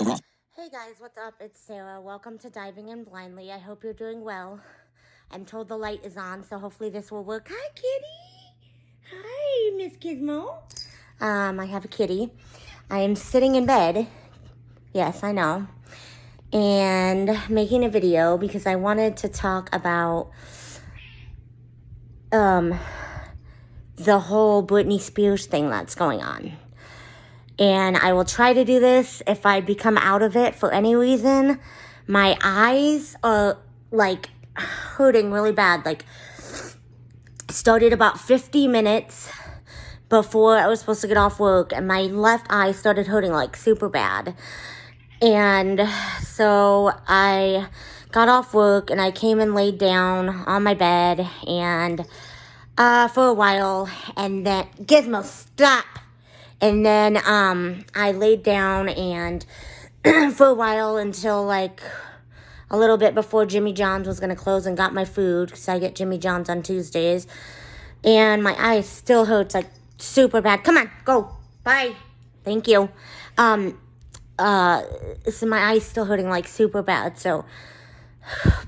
voiceover off. Hey guys, what's up? It's Sarah. Welcome to Diving In Blindly. I hope you're doing well. I'm told the light is on, so hopefully this will work. Hi, kitty. Hi, Miss Gizmo. I have a kitty. I am sitting in bed. Yes, I know. And making a video because I wanted to talk about the whole Britney Spears thing that's going on. And I will try to do this if I become out of it for any reason. My eyes are like hurting really bad. Like, started about 50 minutes before I was supposed to get off work, and my left eye started hurting like super bad. And so I got off work and I came and laid down on my bed and for a while, and then Gizmo, stop. And then I laid down and for a while until like a little bit before Jimmy John's was going to close, and got my food because I get Jimmy John's on Tuesdays. And my eye still hurts like super bad. Come on, go. Bye. Thank you. So my eye's still hurting like super bad. So,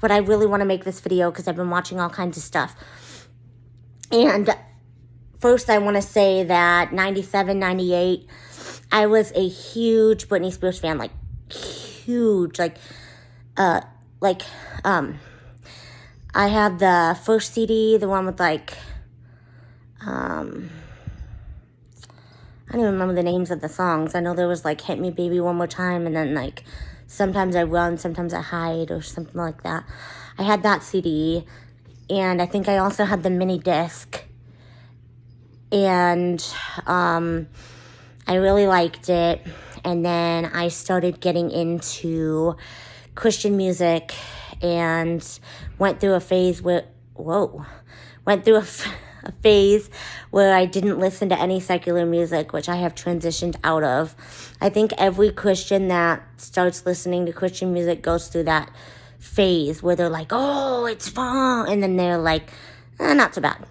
but I really want to make this video because I've been watching all kinds of stuff. And first, I want to say that 97, 98, I was a huge Britney Spears fan, like, huge, I have the first CD, the one with, like, I don't even remember the names of the songs. I know there was, like, Hit Me Baby One More Time, and then, like, Sometimes I Run, Sometimes I Hide, or something like that. I had that CD, and I think I also had the mini disc. And I really liked it. And then I started getting into Christian music and went through a phase where, a phase where I didn't listen to any secular music, which I have transitioned out of. I think every Christian that starts listening to Christian music goes through that phase where they're like, oh, it's fun. And then they're like, not so bad.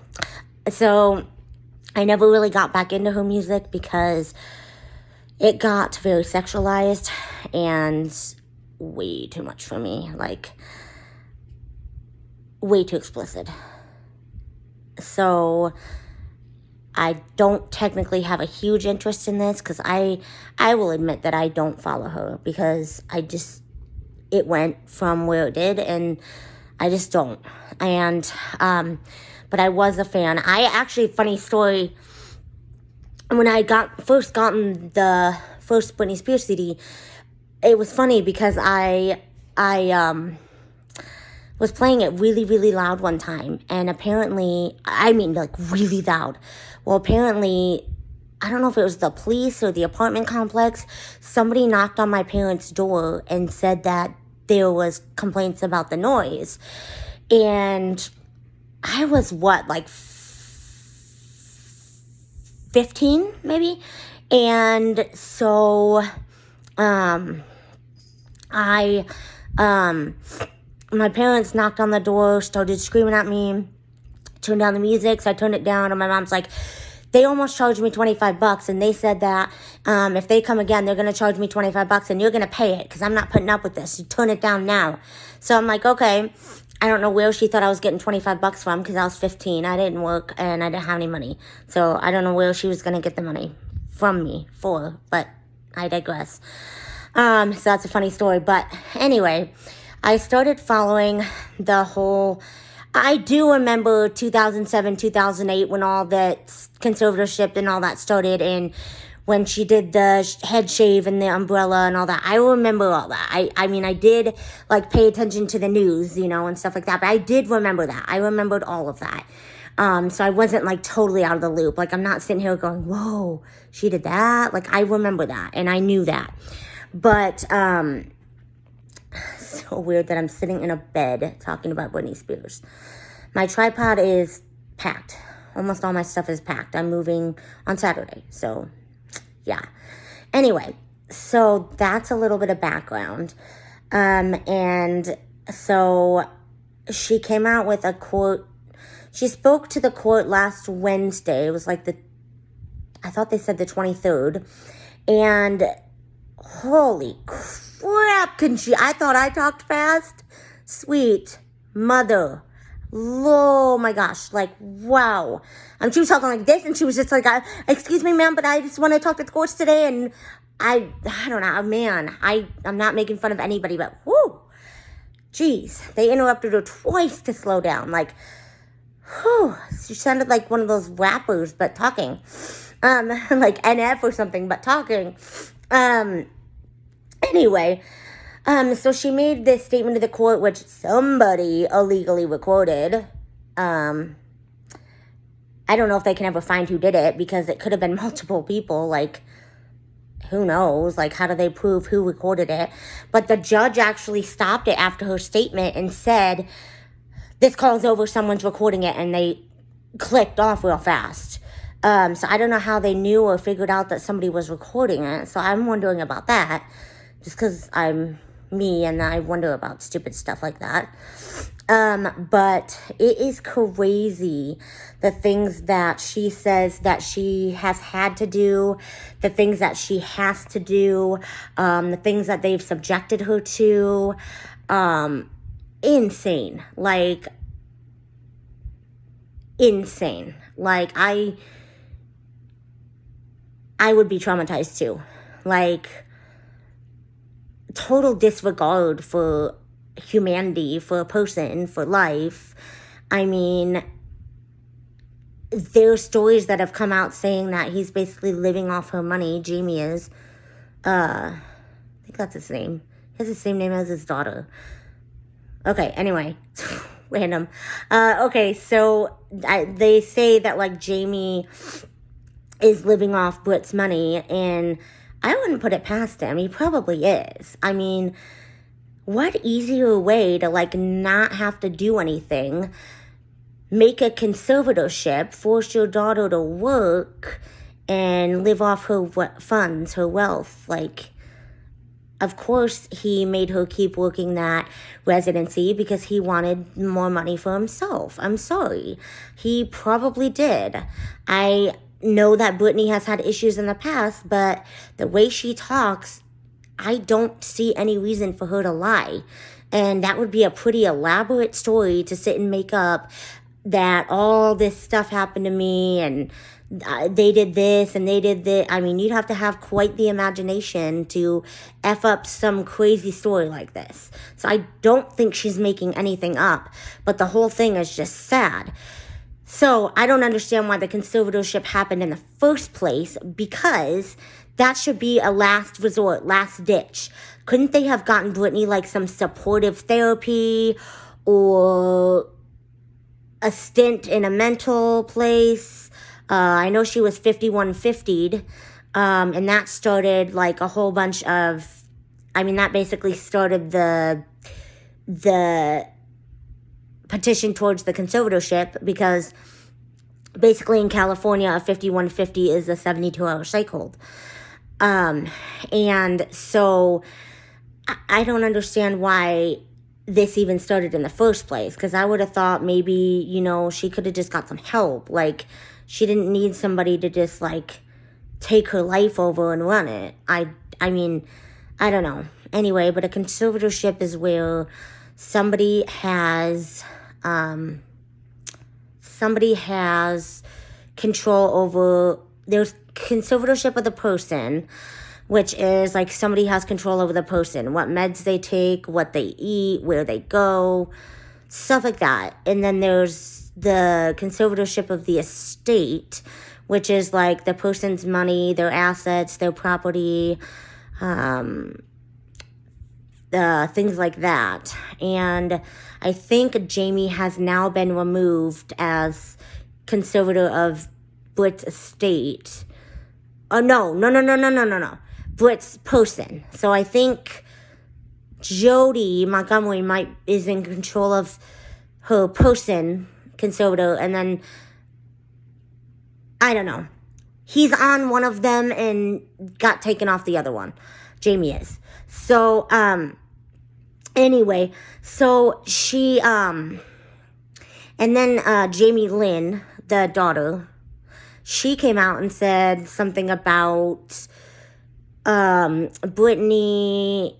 So I never really got back into her music because it got very sexualized and way too much for me, like way too explicit. So I don't technically have a huge interest in this because I will admit that I don't follow her because it went from where it did, and I just don't. And but I was a fan. Funny story, when I first gotten the first Britney Spears CD, it was funny because I was playing it really, really loud one time, and apparently, like really loud. Well, apparently, I don't know if it was the police or the apartment complex, somebody knocked on my parents' door and said that there was complaints about the noise. And I was like 15 maybe, and so my parents knocked on the door, started screaming at me, turned down the music, so I turned it down, and my mom's like, they almost charged me $25, and they said that if they come again, they're going to charge me $25, and you're going to pay it, because I'm not putting up with this. You turn it down now. So I'm like, okay. I don't know where she thought I was getting $25 from, because I was 15. I didn't work, and I didn't have any money. So I don't know where she was going to get the money from me for, but I digress. So that's a funny story. But anyway, I started following the whole, I do remember 2007, 2008, when all that conservatorship and all that started, and when she did the head shave and the umbrella and all that. I remember all that. I mean, I did, like, pay attention to the news, and stuff like that. But I did remember that. I remembered all of that. So I wasn't, like, totally out of the loop. Like, I'm not sitting here going, whoa, she did that? Like, I remember that, and I knew that. But, so weird that I'm sitting in a bed talking about Britney Spears. My tripod is packed. Almost all my stuff is packed. I'm moving on Saturday, so yeah. Anyway, so that's a little bit of background. And so she came out with a quote. She spoke to the court last Wednesday. It was like I thought they said the 23rd. And Holy crap, I thought I talked fast. Sweet mother. Oh my gosh, like, wow. She was talking like this, and she was just like, excuse me, ma'am, but I just want to talk to the courts today, and I don't know, man, I'm not making fun of anybody, but whoo, jeez, they interrupted her twice to slow down, like, whew, she sounded like one of those rappers, but talking, like NF or something, but talking, anyway, so she made this statement to the court, which somebody illegally recorded. I don't know if they can ever find who did it, because it could have been multiple people. Like, who knows? Like, how do they prove who recorded it? But the judge actually stopped it after her statement and said, this call's over, someone's recording it, and they clicked off real fast. So I don't know how they knew or figured out that somebody was recording it. So I'm wondering about that, just because I'm me and I wonder about stupid stuff like that. But it is crazy, the things that she says that she has had to do, the things that she has to do, the things that they've subjected her to. Insane. Like, insane. Like, I would be traumatized too. Like, total disregard for humanity, for a person, for life. I mean, there are stories that have come out saying that he's basically living off her money. Jamie is. I think that's his name. He has the same name as his daughter. Okay, anyway. Random. Okay, so they say that, like, Jamie is living off Britt's money, and I wouldn't put it past him. He probably is. I mean, what easier way to, like, not have to do anything, make a conservatorship, force your daughter to work, and live off her funds, her wealth. Like, of course he made her keep working that residency because he wanted more money for himself. I'm sorry. He probably did. I know that Britney has had issues in the past, but the way she talks, I don't see any reason for her to lie. And that would be a pretty elaborate story to sit and make up, that all this stuff happened to me and they did this and they did that. I mean, you'd have to have quite the imagination to F up some crazy story like this. So I don't think she's making anything up, but the whole thing is just sad. So I don't understand why the conservatorship happened in the first place, because that should be a last resort, last ditch. Couldn't they have gotten Britney like some supportive therapy or a stint in a mental place? I know she was 5150'd, and that started like a whole bunch of, that basically started the petition towards the conservatorship, because basically in California, a 5150 is a 72-hour cycle. And so I don't understand why this even started in the first place, because I would have thought maybe, she could have just got some help. Like, she didn't need somebody to just, like, take her life over and run it. I mean, I don't know. Anyway, but a conservatorship is where somebody has control over, there's conservatorship of the person, which is like somebody has control over the person, what meds they take, what they eat, where they go, stuff like that. And then there's the conservatorship of the estate, which is like the person's money, their assets, their property, things like that. And I think Jamie has now been removed as conservator of Britt's estate. Oh, no. Britt's person. So I think Jody Montgomery is in control of her person, conservator, and then, I don't know. He's on one of them and got taken off the other one. Jamie is. So, anyway, so she, and then Jamie Lynn, the daughter, she came out and said something about Britney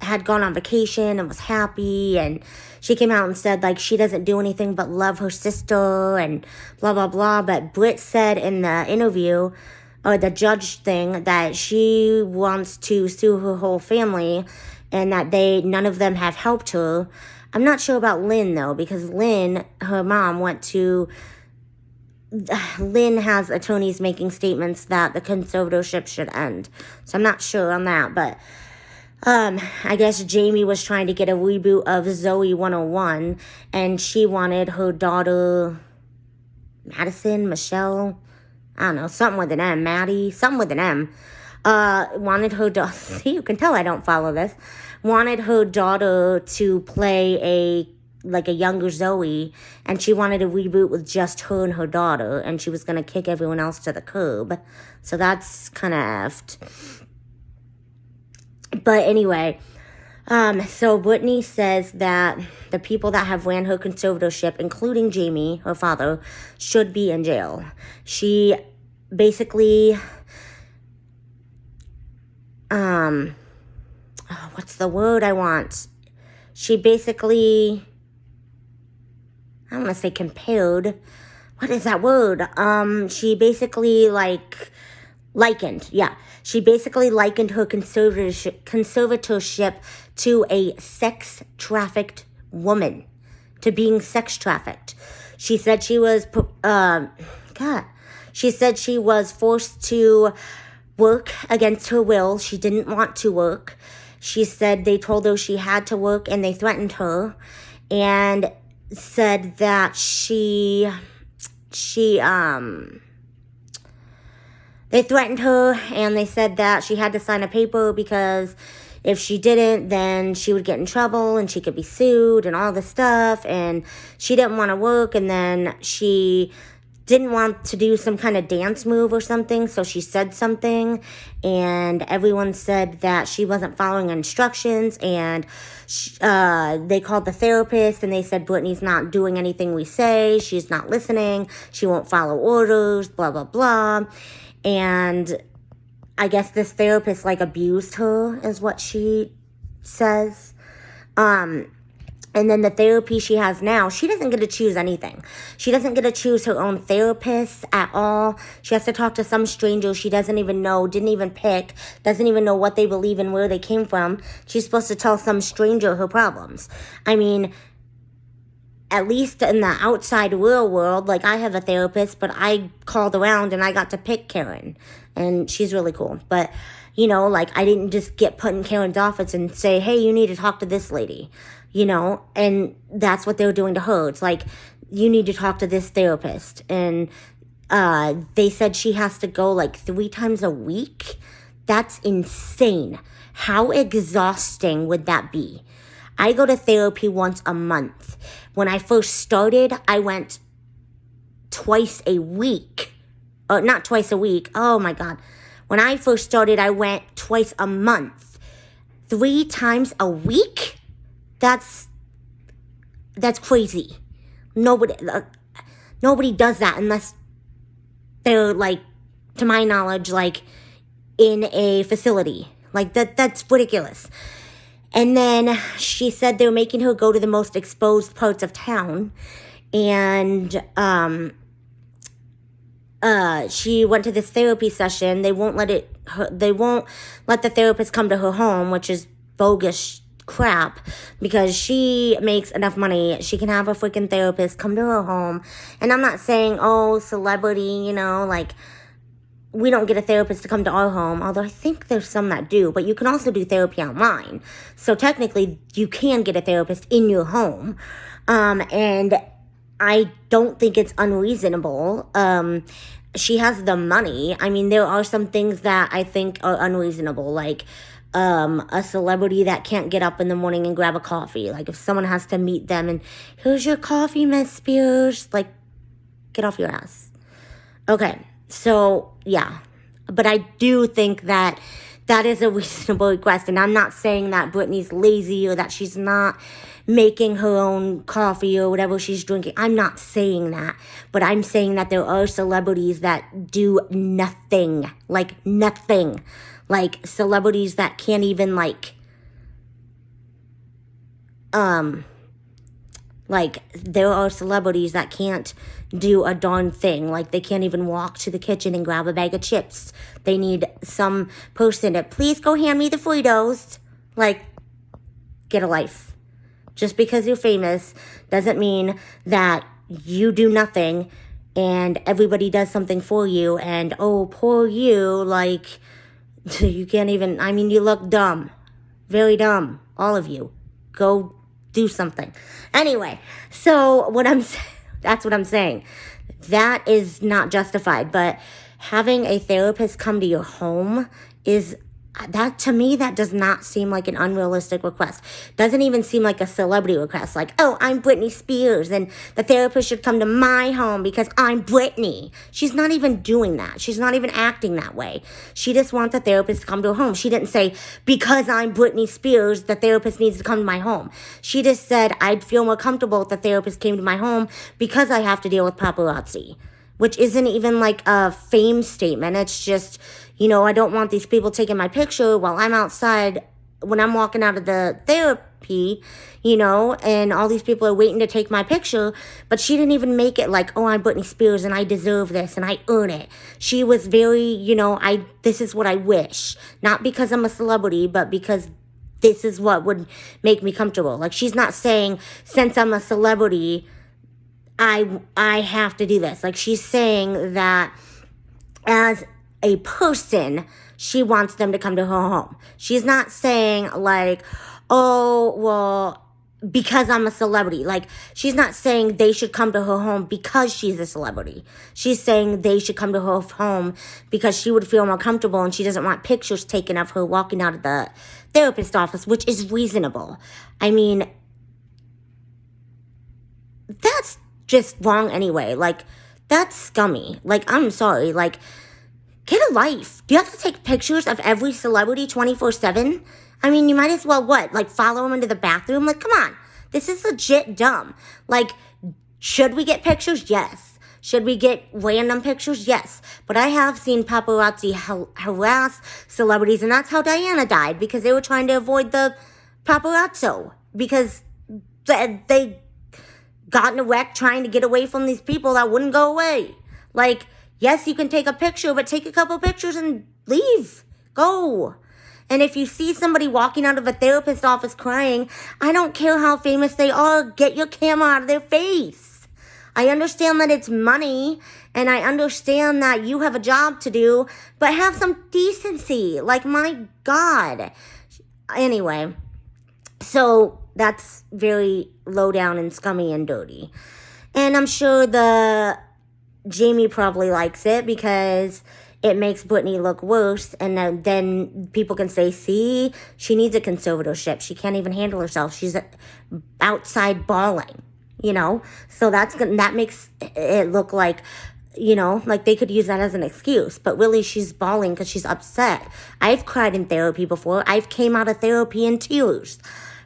had gone on vacation and was happy, and she came out and said, like, she doesn't do anything but love her sister and blah, blah, blah. But Brit said in the interview, or the judge thing, that she wants to sue her whole family and that none of them have helped her. I'm not sure about Lynn, though, because Lynn, her mom, Lynn has attorneys making statements that the conservatorship should end. So I'm not sure on that, but I guess Jamie was trying to get a reboot of Zoe 101, and she wanted her daughter, Michelle, I don't know, something with an M, Maddie, something with an M, wanted her daughter, see, you can tell I don't follow this, wanted her daughter to play a younger Zoe, and she wanted a reboot with just her and her daughter, and she was going to kick everyone else to the curb. So that's kind of effed. But anyway, so Britney says that the people that have ran her conservatorship, including Jamie, her father, should be in jail. She basically, what's the word I want? She basically, I don't want to say compared. What is that word? She basically likened, yeah. She basically likened her conservatorship to a sex-trafficked woman, to being sex-trafficked. She said she was, she said she was forced to work against her will. She didn't want to work. She said they told her she had to work and they threatened her, and said that they threatened her, and they said that she had to sign a paper because if she didn't, then she would get in trouble and she could be sued and all this stuff. And she didn't want to work, and then she didn't want to do some kind of dance move or something, so she said something, and everyone said that she wasn't following instructions, and they called the therapist, and they said, Britney's not doing anything we say, she's not listening, she won't follow orders, blah, blah, blah. And I guess this therapist, abused her, is what she says. And then the therapy she has now, she doesn't get to choose anything. She doesn't get to choose her own therapist at all. She has to talk to some stranger she doesn't even know, didn't even pick, doesn't even know what they believe and where they came from. She's supposed to tell some stranger her problems. I mean, at least in the outside real world, I have a therapist, but I called around and I got to pick Karen, and she's really cool. But, I didn't just get put in Karen's office and say, hey, you need to talk to this lady, and that's what they were doing to her. It's you need to talk to this therapist. And they said she has to go 3 times a week. That's insane. How exhausting would that be? I go to therapy once a month. When I first started, I went twice a week. Not twice a week. Oh, my God. When I first started, I went twice a month. 3 times a week? That's crazy. Nobody does that unless they're, to my knowledge, in a facility. That's ridiculous. And then she said they were making her go to the most exposed parts of town. And she went to this therapy session. They won't let the therapist come to her home, which is bogus crap, because she makes enough money. She can have a freaking therapist come to her home. And I'm not saying, celebrity, we don't get a therapist to come to our home, although I think there's some that do, but you can also do therapy online. So technically, you can get a therapist in your home. And I don't think it's unreasonable. She has the money. I mean, there are some things that I think are unreasonable, a celebrity that can't get up in the morning and grab a coffee. If someone has to meet them and, here's your coffee, Miss Spears. Get off your ass. Okay. So, yeah, but I do think that that is a reasonable request. And I'm not saying that Britney's lazy or that she's not making her own coffee or whatever she's drinking. I'm not saying that. But I'm saying that there are celebrities that do nothing. Like, nothing. Like, celebrities that can't even, like, there are celebrities that can't do a darn thing. Like, they can't even walk to the kitchen and grab a bag of chips. They need some person to, please go hand me the Fritos. Like, get a life. Just because you're famous doesn't mean that you do nothing and everybody does something for you. And, oh, poor you, like, you can't even, I mean, you look dumb. Very dumb. All of you. Go do something. Anyway, so that's what I'm saying. That is not justified, but having a therapist come to your home is, that to me, that does not seem like an unrealistic request. Doesn't even seem like a celebrity request. Like, oh, I'm Britney Spears and the therapist should come to my home because I'm Britney. She's not even doing that. She's not even acting that way. She just wants a therapist to come to her home. She didn't say, because I'm Britney Spears, the therapist needs to come to my home. She just said, I'd feel more comfortable if the therapist came to my home because I have to deal with paparazzi. Which isn't even like a fame statement. It's just, I don't want these people taking my picture while I'm outside when I'm walking out of the therapy, and all these people are waiting to take my picture. But she didn't even make it like, oh, I'm Britney Spears and I deserve this and I earn it. She was very, this is what I wish. Not because I'm a celebrity, but because this is what would make me comfortable. Like, she's not saying, since I'm a celebrity, I have to do this. Like, she's saying that as a person, she wants them to come to her home. She's not saying like, oh, well, because I'm a celebrity. Like, she's not saying they should come to her home because she's a celebrity. She's saying they should come to her home because she would feel more comfortable and she doesn't want pictures taken of her walking out of the therapist office, which is reasonable. I mean, that's just wrong anyway. Like, that's scummy. Like, I'm sorry. Like, get a life. Do you have to take pictures of every celebrity 24/7? I mean, you might as well, follow them into the bathroom? Like, come on. This is legit dumb. Like, should we get pictures? Yes. Should we get random pictures? Yes. But I have seen paparazzi harass celebrities, and that's how Diana died, because they were trying to avoid the paparazzo. Because they got in a wreck trying to get away from these people that wouldn't go away. Like, yes, you can take a picture, but take a couple pictures and leave. Go. And if you see somebody walking out of a therapist's office crying, I don't care how famous they are, get your camera out of their face. I understand that it's money, and I understand that you have a job to do, but have some decency. Like, my God. Anyway, so that's very low down and scummy and dirty. And I'm sure Jamie probably likes it because it makes Britney look worse. And then people can say, see, she needs a conservatorship. She can't even handle herself. She's outside bawling, So that makes it look like, like they could use that as an excuse. But really, she's bawling because she's upset. I've cried in therapy before. I've came out of therapy in tears.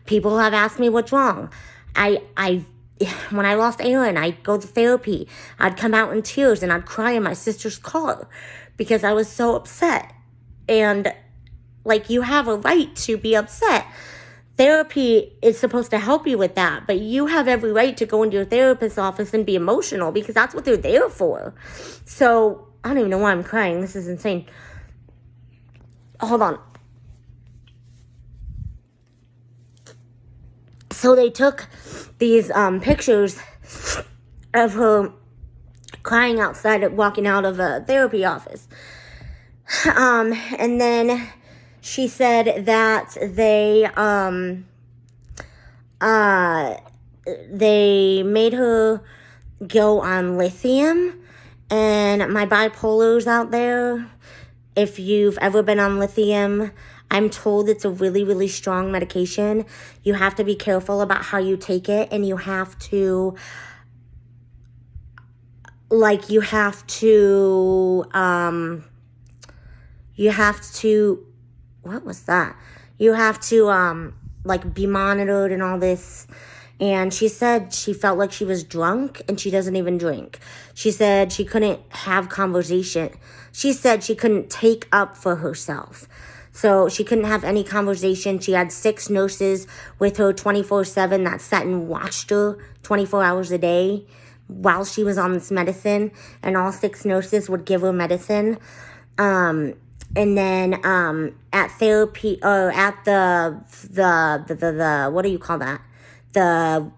People have asked me what's wrong. When I lost Aaron, I'd go to therapy. I'd come out in tears and I'd cry in my sister's car because I was so upset. And, like, you have a right to be upset. Therapy is supposed to help you with that, but you have every right to go into your therapist's office and be emotional because that's what they're there for. So, I don't even know why I'm crying. This is insane. Hold on. So they took these pictures of her crying outside, walking out of a therapy office. And then she said that they made her go on lithium. And my bipolar's out there. If you've ever been on lithium, I'm told it's a really, really strong medication. You have to be careful about how you take it, and you have to what was that? You have to, like, be monitored and all this. And she said she felt like she was drunk and she doesn't even drink. She said she couldn't have conversation. She said she couldn't take up for herself. So she couldn't have any conversation. She had 6 nurses with her 24/7 that sat and watched her 24 hours a day while she was on this medicine. And all 6 nurses would give her medicine. And then at therapy, or at the what do you call that? The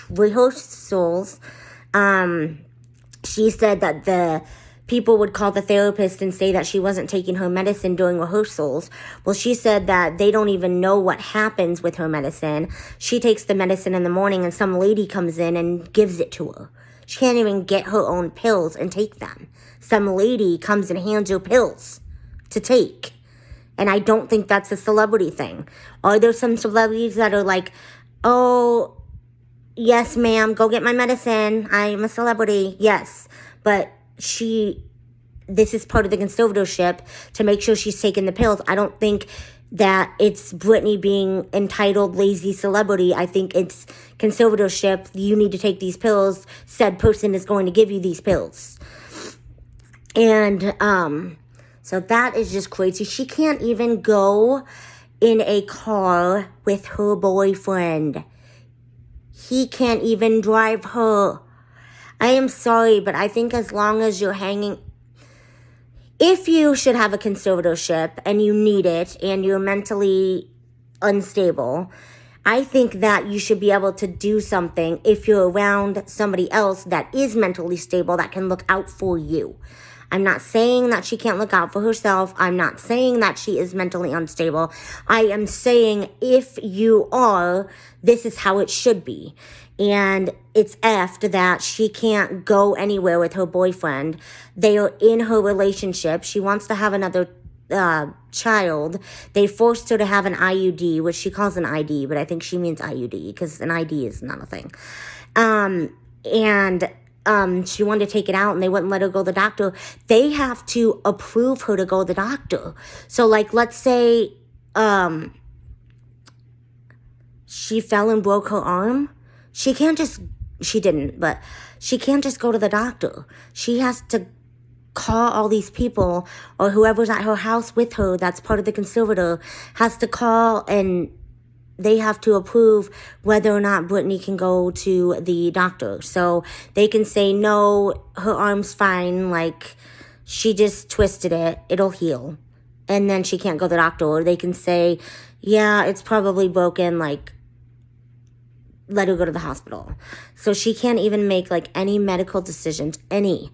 rehearsals, she said that the people would call the therapist and say that she wasn't taking her medicine during rehearsals. Well, she said that they don't even know what happens with her medicine. She takes the medicine in the morning and some lady comes in and gives it to her. She can't even get her own pills and take them. Some lady comes and hands her pills to take. And I don't think that's a celebrity thing. Are there some celebrities that are like, oh, yes, ma'am, go get my medicine. I'm a celebrity. Yes. But this is part of the conservatorship to make sure she's taking the pills. I don't think that it's Britney being entitled lazy celebrity. I think it's conservatorship. You need to take these pills. Said person is going to give you these pills. And so that is just crazy. She can't even go in a car with her boyfriend. He can't even drive her. I am sorry, but I think as long as you're hanging, if you should have a conservatorship and you need it and you're mentally unstable, I think that you should be able to do something if you're around somebody else that is mentally stable that can look out for you. I'm not saying that she can't look out for herself. I'm not saying that she is mentally unstable. I am saying if you are, this is how it should be. And it's effed that she can't go anywhere with her boyfriend. They are in her relationship. She wants to have another child. They forced her to have an IUD, which she calls an ID, but I think she means IUD because an ID is not a thing. She wanted to take it out and they wouldn't let her go to the doctor. They have to approve her to go to the doctor. So, like, let's say she fell and broke her arm. She can't just go to the doctor. She has to call all these people, or whoever's at her house with her that's part of the conservator has to call, and they have to approve whether or not Britney can go to the doctor. So they can say, no, her arm's fine, like, she just twisted it, it'll heal. And then she can't go to the doctor. Or they can say, yeah, it's probably broken, like, let her go to the hospital. So she can't even make, like, any medical decisions, any.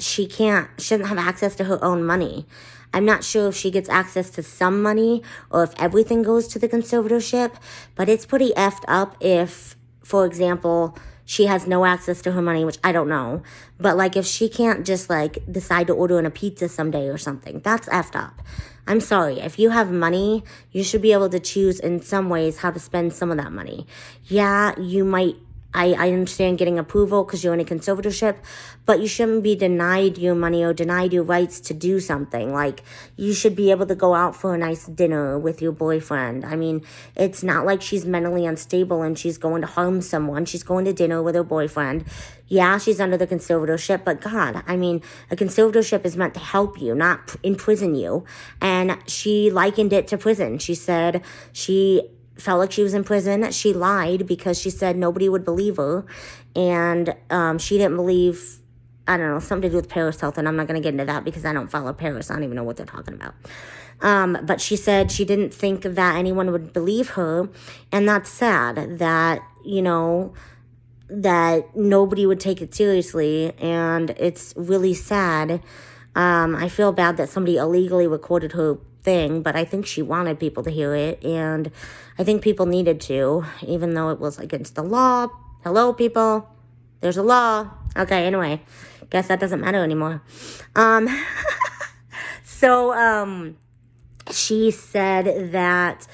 She doesn't have access to her own money. I'm not sure if she gets access to some money or if everything goes to the conservatorship, but it's pretty effed up if, for example, she has no access to her money, which I don't know. But, like, if she can't just, like, decide to order in a pizza someday or something, that's effed up. I'm sorry. If you have money, you should be able to choose in some ways how to spend some of that money. Yeah, you might, I understand getting approval because you're in a conservatorship, but you shouldn't be denied your money or denied your rights to do something. Like, you should be able to go out for a nice dinner with your boyfriend. I mean, it's not like she's mentally unstable and she's going to harm someone. She's going to dinner with her boyfriend. Yeah, she's under the conservatorship, but God, I mean, a conservatorship is meant to help you, not imprison you. And she likened it to prison. She said she felt like she was in prison. She lied because she said nobody would believe her. And she didn't believe, I don't know, something to do with Paris Hilton. I'm not going to get into that because I don't follow Paris. I don't even know what they're talking about. But she said she didn't think that anyone would believe her. And that's sad that, you know, that nobody would take it seriously. And it's really sad. I feel bad that somebody illegally recorded her thing, but I think she wanted people to hear it, and I think people needed to, even though it was against the law. Hello, people. There's a law. Okay, anyway. Guess that doesn't matter anymore. So, she said that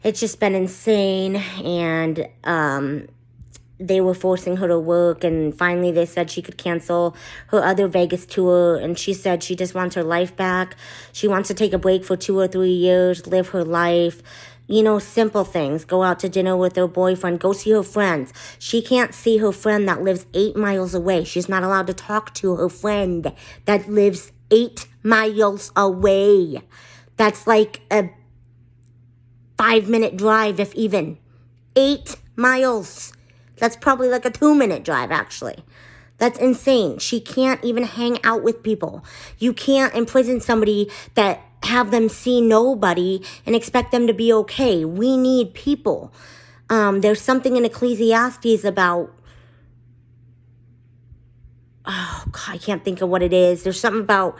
it's just been insane, and they were forcing her to work, and finally they said she could cancel her other Vegas tour, and she said she just wants her life back. She wants to take a break for 2 or 3 years, live her life. Simple things. Go out to dinner with her boyfriend. Go see her friends. She can't see her friend that lives 8 miles away. She's not allowed to talk to her friend that lives 8 miles away. That's like a 5-minute drive, if even. 8 miles. That's probably like a 2-minute drive, actually. That's insane. She can't even hang out with people. You can't imprison somebody that have them see nobody and expect them to be okay. We need people. There's something in Ecclesiastes about, oh God, I can't think of what it is. There's something about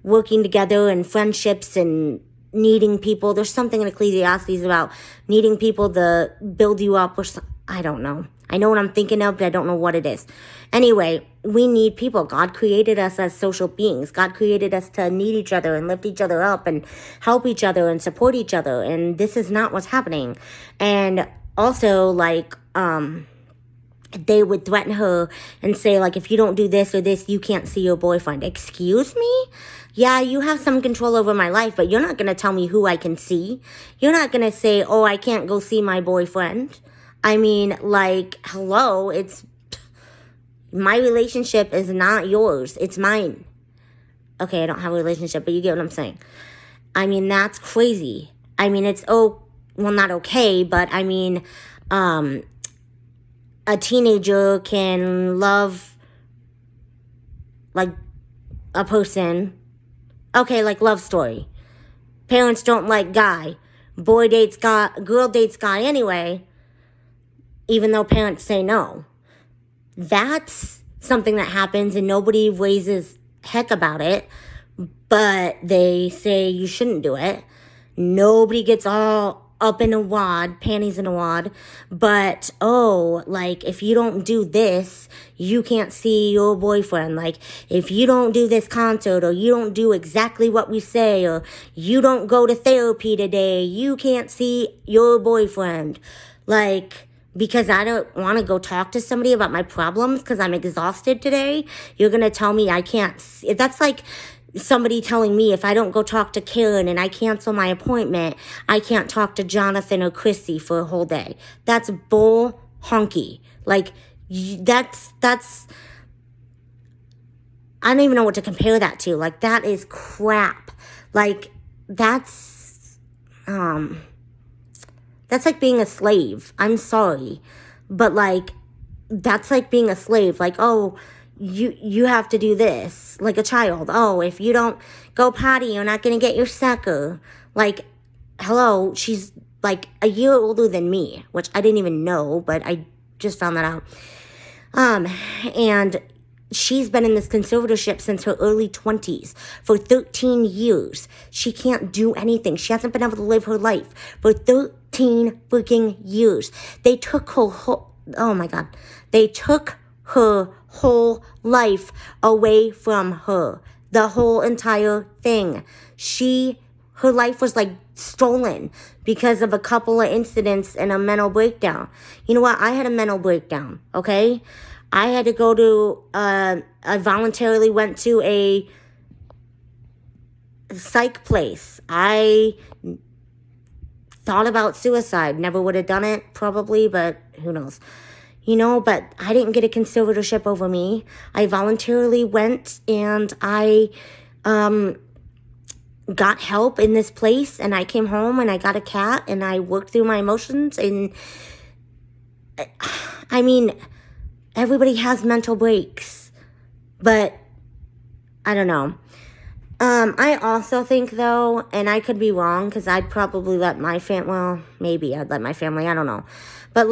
working together and friendships and needing people. There's something in Ecclesiastes about needing people to build you up, or I don't know. I know what I'm thinking of, but I don't know what it is. Anyway, we need people. God created us as social beings. God created us to need each other and lift each other up and help each other and support each other. And this is not what's happening. And also, they would threaten her and say, if you don't do this or this, you can't see your boyfriend. Excuse me? Yeah, you have some control over my life, but you're not going to tell me who I can see. You're not going to say, oh, I can't go see my boyfriend. I mean, hello, it's, my relationship is not yours. It's mine. Okay, I don't have a relationship, but you get what I'm saying. I mean, that's crazy. I mean, it's, not okay, but I mean, a teenager can love, a person. Okay, love story. Parents don't like guy. Boy dates guy, girl dates guy anyway, even though parents say no. That's something that happens and nobody raises heck about it, but they say you shouldn't do it. Nobody gets all up in a wad, panties in a wad, but, if you don't do this, you can't see your boyfriend. If you don't do this concert, or you don't do exactly what we say, or you don't go to therapy today, you can't see your boyfriend. Because I don't want to go talk to somebody about my problems because I'm exhausted today, you're going to tell me I can't see. That's like somebody telling me if I don't go talk to Karen and I cancel my appointment, I can't talk to Jonathan or Chrissy for a whole day. That's bull honky. That's, I don't even know what to compare that to. That is crap. That's like being a slave. I'm sorry. But that's like being a slave. You have to do this. Like a child. Oh, if you don't go potty, you're not going to get your sucker. Hello, she's a year older than me, which I didn't even know, but I just found that out. And she's been in this conservatorship since her early 20s for 13 years. She can't do anything. She hasn't been able to live her life for 13 freaking years. They took her whole, oh my God. They took her whole life away from her. The whole entire thing. Her life was stolen because of a couple of incidents and a mental breakdown. You know what? I had a mental breakdown, okay? I had to go to, I voluntarily went to a psych place. I thought about suicide. Never would have done it, probably, but who knows. But I didn't get a conservatorship over me. I voluntarily went and I got help in this place, and I came home and I got a cat and I worked through my emotions. And I mean, everybody has mental breaks, but I don't know. I also think, though, and I could be wrong, because I'd probably let my maybe I'd let my family, I don't know. But,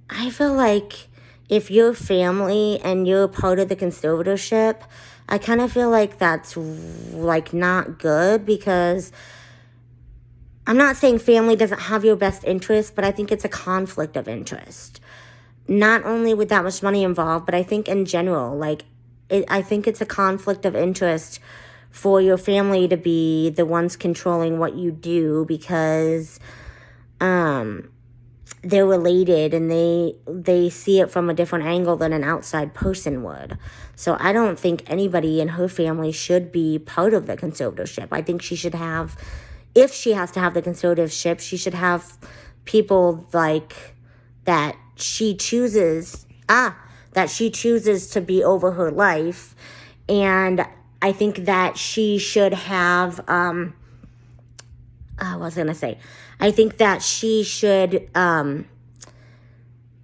I feel like if you're family and you're part of the conservatorship, I kind of feel like that's, not good, because I'm not saying family doesn't have your best interest, but I think it's a conflict of interest. Not only with that much money involved, but I think in general, I think it's a conflict of interest for your family to be the ones controlling what you do, because they're related and they see it from a different angle than an outside person would. So I don't think anybody in her family should be part of the conservatorship. I think she should have, if she has to have the conservatorship, she should have people like that she chooses to be over her life. And I think that she should have I think that she should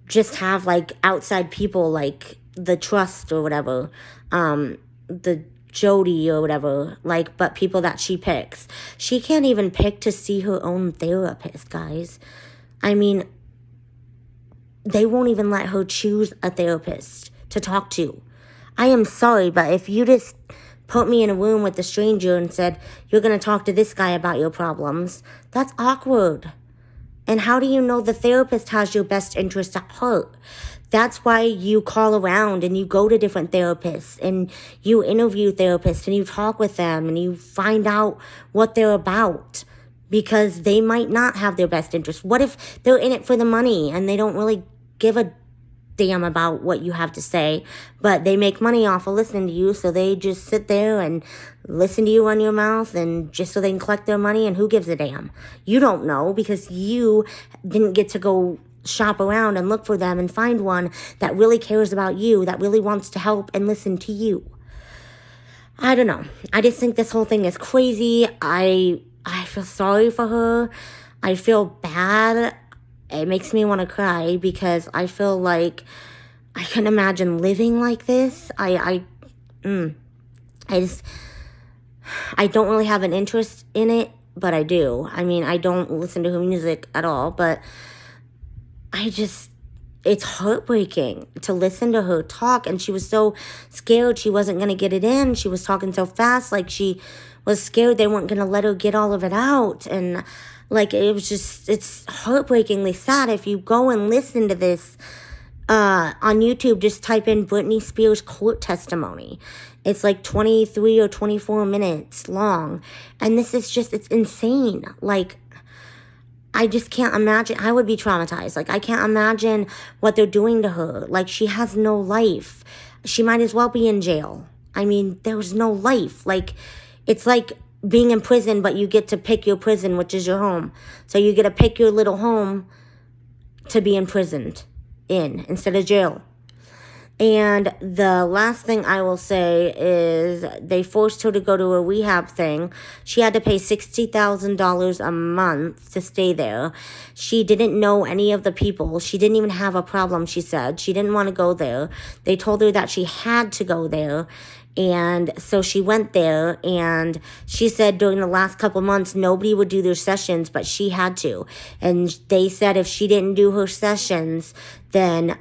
just have like outside people like the trust or whatever, the Jody or whatever, like, but people that she picks. She can't even pick to see her own therapist, guys. I mean, they won't even let her choose a therapist to talk to. I am sorry, but if you just put me in a room with a stranger and said, you're going to talk to this guy about your problems, that's awkward. And how do you know the therapist has your best interest at heart? That's why you call around and you go to different therapists and you interview therapists and you talk with them and you find out what they're about, because they might not have their best interest. What if they're in it for the money and they don't really give a damn about what you have to say, but they make money off of listening to you, so they just sit there and listen to you run your mouth, and just so they can collect their money, and who gives a damn? You don't know, because you didn't get to go shop around and look for them and find one that really cares about you, that really wants to help and listen to you. I don't know. I just think this whole thing is crazy. I feel sorry for her. I feel bad. It makes me want to cry, because I feel like I couldn't imagine living like this. I don't really have an interest in it, but I do. I mean, I don't listen to her music at all, but it's heartbreaking to listen to her talk. And she was so scared she wasn't going to get it in. She was talking so fast, like she was scared they weren't going to let her get all of it out. And like, it's heartbreakingly sad. If you go and listen to this on YouTube, just type in Britney Spears court testimony. It's like 23 or 24 minutes long. And this is it's insane. Like, I just can't imagine. I would be traumatized. Like, I can't imagine what they're doing to her. Like, she has no life. She might as well be in jail. I mean, there's no life. Like, it's like being in prison, but you get to pick your prison, which is your home. So you get to pick your little home to be imprisoned in instead of jail. And the last thing I will say is they forced her to go to a rehab thing. She had to pay $60,000 a month to stay there. She didn't know any of the people. She didn't even have a problem, she said. She didn't want to go there. They told her that she had to go there. And so she went there, and she said during the last couple months, nobody would do their sessions, but she had to. And they said if she didn't do her sessions, then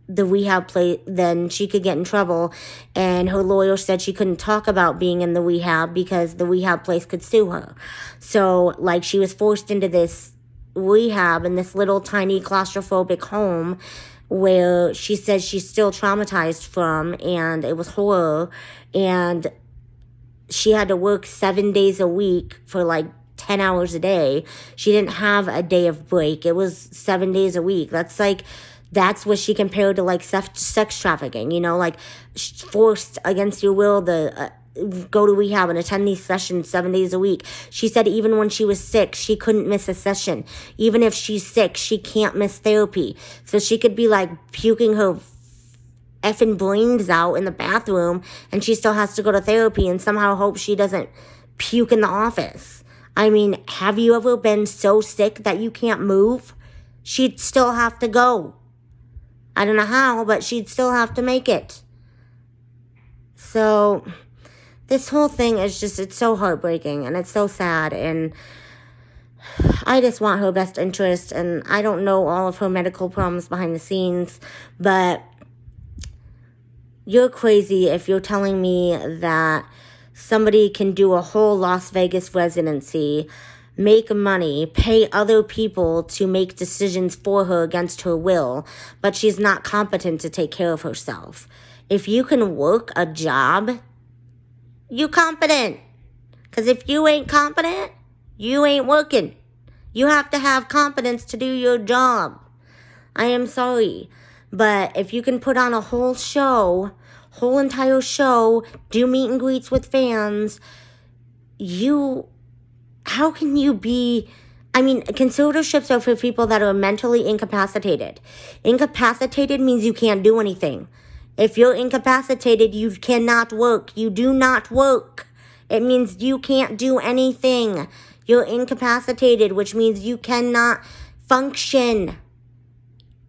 the rehab place, then she could get in trouble. And her lawyer said she couldn't talk about being in the rehab because the rehab place could sue her. So, like, she was forced into this rehab in this little tiny claustrophobic home, where she says she's still traumatized from, and it was horror, and she had to work 7 days a week for like 10 hours a day. She didn't have a day of break. It was 7 days a week. That's what she compared to like sex trafficking, you know, like forced against your will to go to rehab and attend these sessions 7 days a week. She said even when she was sick, she couldn't miss a session. Even if she's sick, she can't miss therapy. So she could be like puking her effing brains out in the bathroom, and she still has to go to therapy and somehow hope she doesn't puke in the office. I mean, have you ever been so sick that you can't move? She'd still have to go. I don't know how, but she'd still have to make it. So this whole thing is it's so heartbreaking, and it's so sad, and I just want her best interest, and I don't know all of her medical problems behind the scenes, but you're crazy if you're telling me that somebody can do a whole Las Vegas residency, make money, pay other people to make decisions for her against her will, but she's not competent to take care of herself. If you can work a job, you competent. Because if you ain't competent, you ain't working. You have to have competence to do your job. I am sorry. But if you can put on a whole entire show, do meet and greets with fans, how can you be... I mean, conservatorships are for people that are mentally incapacitated. Incapacitated means you can't do anything. If you're incapacitated, you cannot work. You do not work. It means you can't do anything. You're incapacitated, which means you cannot function.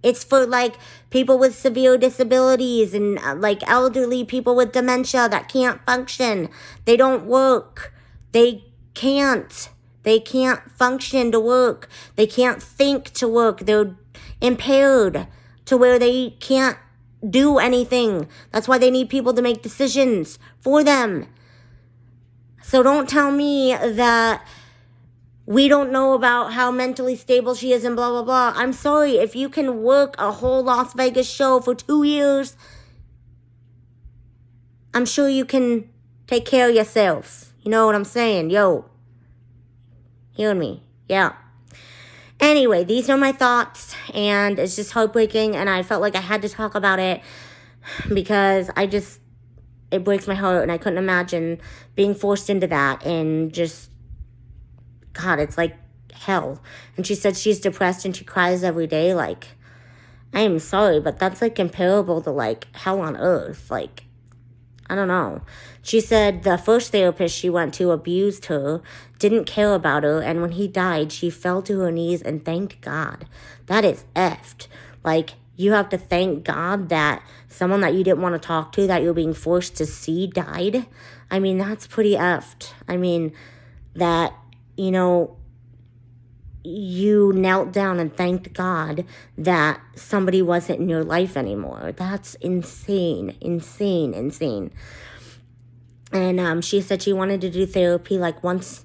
It's for, like, people with severe disabilities and, like, elderly people with dementia that can't function. They don't work. They can't function to work. They can't think to work. They're impaired to where they can't do anything. That's why they need people to make decisions for them. So don't tell me that we don't know about how mentally stable she is and blah, blah, blah. I'm sorry. If you can work a whole Las Vegas show for 2 years, I'm sure you can take care of yourself. You know what I'm saying? Yo. Hearing me. Yeah. Anyway, these are my thoughts, and it's just heartbreaking, and I felt like I had to talk about it because it breaks my heart, and I couldn't imagine being forced into that, and just, God, it's like hell. And she said she's depressed and she cries every day. Like, I am sorry, but that's like comparable to like hell on earth. Like, I don't know. She said the first therapist she went to abused her, didn't care about her, and when he died, she fell to her knees and thanked God. That is effed. Like, you have to thank God that someone that you didn't want to talk to, that you're being forced to see, died. I mean, that's pretty effed. I mean, that, you know, you knelt down and thanked God that somebody wasn't in your life anymore. That's insane, insane, insane. And she said she wanted to do therapy like once,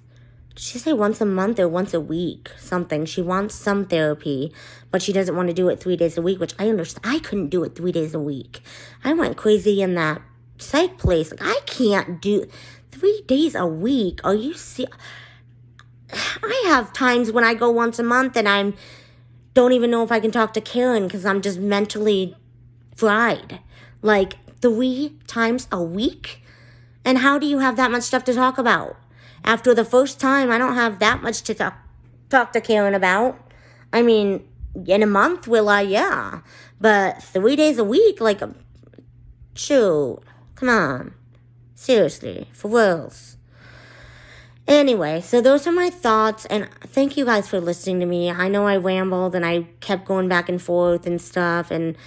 did she say once a month or once a week? Something. She wants some therapy, but she doesn't want to do it 3 days a week, which I understand. I couldn't do it 3 days a week. I went crazy in that psych place. Like, I can't do 3 days a week. Are you serious? I have times when I go once a month and I don't even know if I can talk to Karen because I'm just mentally fried. Like, 3 times a week? And how do you have that much stuff to talk about? After the first time, I don't have that much to talk to Karen about. I mean, in a month, will I? Yeah. But 3 days a week? Like, shoot. Come on. Seriously. For reals. Anyway, so those are my thoughts, and thank you guys for listening to me. I know I rambled, and I kept going back and forth and stuff, and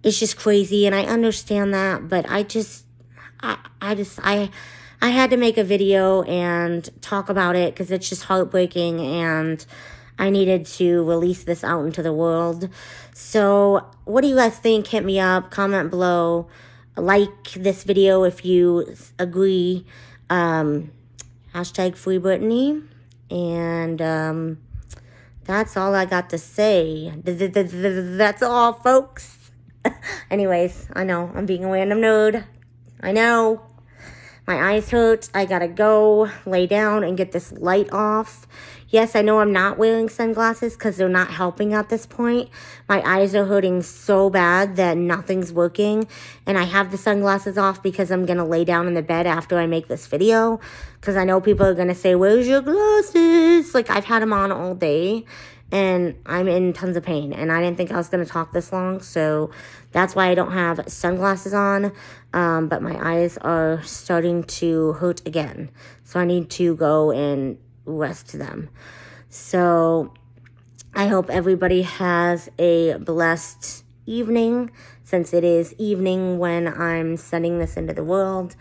it's just crazy, and I understand that, but I had to make a video and talk about it, because it's just heartbreaking, and I needed to release this out into the world. So, what do you guys think? Hit me up, comment below, like this video if you agree, Hashtag Free Britney. And that's all I got to say. That's all, folks. Anyways, I know I'm being a random nerd. I know. My eyes hurt. I gotta go lay down and get this light off. Yes, I know I'm not wearing sunglasses because they're not helping at this point. My eyes are hurting so bad that nothing's working. And I have the sunglasses off because I'm going to lay down in the bed after I make this video. Because I know people are going to say, where's your glasses? Like, I've had them on all day. And I'm in tons of pain. And I didn't think I was going to talk this long. So that's why I don't have sunglasses on. But my eyes are starting to hurt again. So I need to go and rest them. So I hope everybody has a blessed evening, since it is evening when I'm sending this into the world.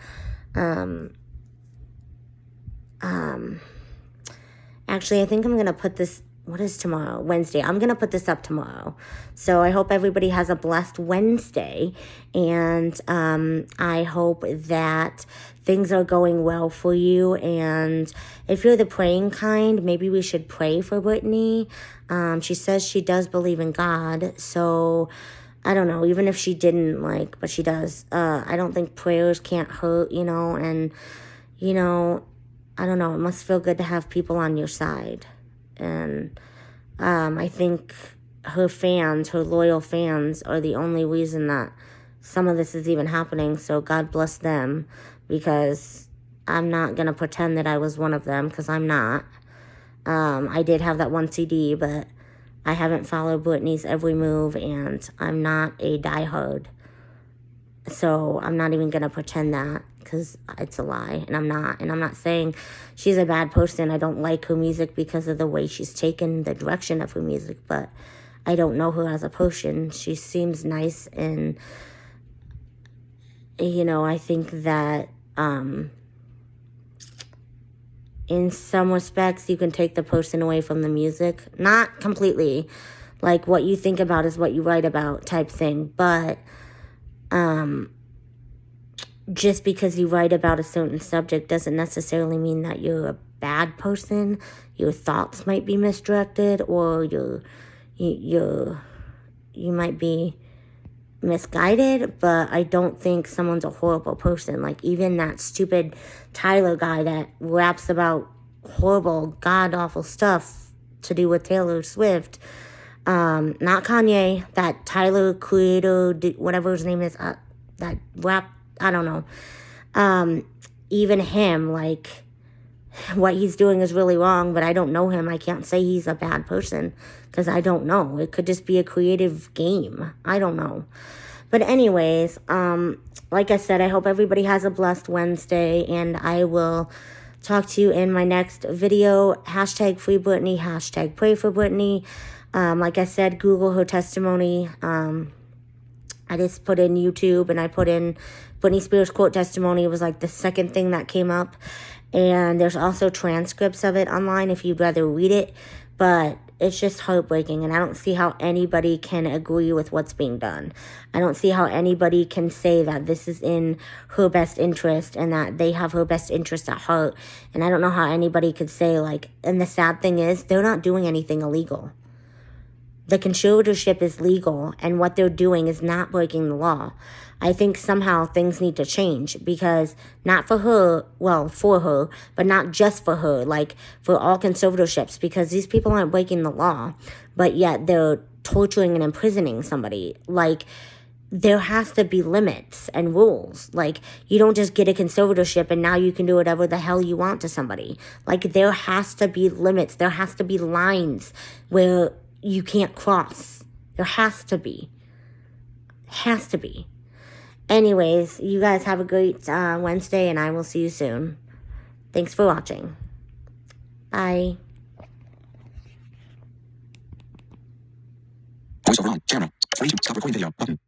Actually, I think I'm gonna put this, what is tomorrow? Wednesday. I'm going to put this up tomorrow. So I hope everybody has a blessed Wednesday. And I hope that things are going well for you. And if you're the praying kind, maybe we should pray for Britney. She says she does believe in God. So I don't know, even if she didn't, but she does. I don't think prayers can't hurt, and, I don't know. It must feel good to have people on your side. And I think her fans, her loyal fans, are the only reason that some of this is even happening. So God bless them, because I'm not going to pretend that I was one of them, because I'm not. I did have that one CD, but I haven't followed Britney's every move, and I'm not a diehard. So I'm not even going to pretend that, because it's a lie, and I'm not. And I'm not saying she's a bad person. I don't like her music because of the way she's taken the direction of her music, but I don't know her as a person. She seems nice, and, you know, I think that in some respects you can take the person away from the music. Not completely. Like, what you think about is what you write about type thing, but just because you write about a certain subject doesn't necessarily mean that you're a bad person. Your thoughts might be misdirected, or you might be misguided, but I don't think someone's a horrible person. Like, even that stupid Tyler guy that raps about horrible, god-awful stuff to do with Taylor Swift, not Kanye, that Tyler creator, whatever his name is, that rap, I don't know. Even him, like, what he's doing is really wrong, but I don't know him. I can't say he's a bad person, because I don't know. It could just be a creative game. I don't know. But anyways, like I said, I hope everybody has a blessed Wednesday, and I will talk to you in my next video. Hashtag free Britney, hashtag pray for Britney. Like I said, Google her testimony. I just put in YouTube, and I put in Britney Spears court testimony. It was like the second thing that came up. And there's also transcripts of it online if you'd rather read it. But it's just heartbreaking, and I don't see how anybody can agree with what's being done. I don't see how anybody can say that this is in her best interest and that they have her best interest at heart. And I don't know how anybody could say, like, and the sad thing is, they're not doing anything illegal. The conservatorship is legal, and what they're doing is not breaking the law. I think somehow things need to change, because not for her, well, for her, but not just for her, like for all conservatorships, because these people aren't breaking the law, but yet they're torturing and imprisoning somebody. Like, there has to be limits and rules. Like, you don't just get a conservatorship and now you can do whatever the hell you want to somebody. Like, there has to be limits. There has to be lines where you can't cross. There has to be. Has to be. Anyways, you guys have a great Wednesday, and I will see you soon. Thanks for watching. Bye. Voiceover on. Camera. Ready to stop recording video. Button.